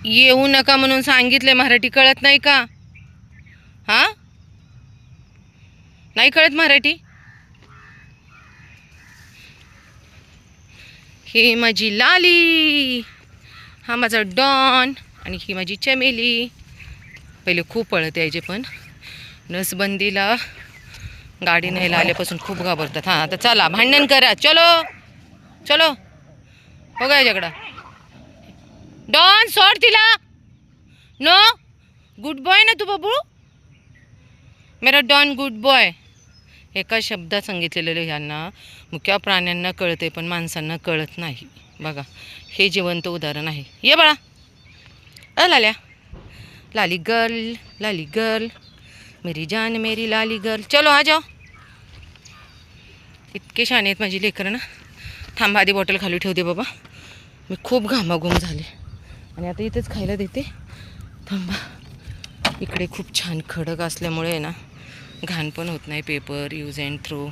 येऊ नका म्हणून सांगितले. मराठी कळत नाही का? हां, नाही कळत मराठी? ही माझी लाली, हा माझा डॉन आणि ही माझी चमेली. पहिले खूप पळत यायचे, पण नसबंदीला गाडी न्यायला आल्यापासून खूप घाबरतात. हां, आता चला भांडण करा. चलो चलो, हो गया झगडा. डॉन सोड तिला. नो, गुड बॉय ना तू बाबू, मेरा डॉन गुड बॉय. एका शब्दात सांगितलेलं ह्यांना मुक्या प्राण्यांना कळते, पण माणसांना कळत नाही. बघा, हे जिवंत उदाहरण आहे. ये बाळा, लाल्या, लाली गर्ल, लाली गर्ल, मेरी जान मेरी लाली गर्ल. चलो आ जाओ. इतके छान आहेत माझी लेकरं ना. थांबा, आधी बॉटल खाली ठेवते बाबा, मी खूप घामाघूम झाले. आणि आता इथेच खायला देते. थांबा, इकडे खूप छान खडक असल्यामुळे ना घाण पण होत नाही. Paper use and throw.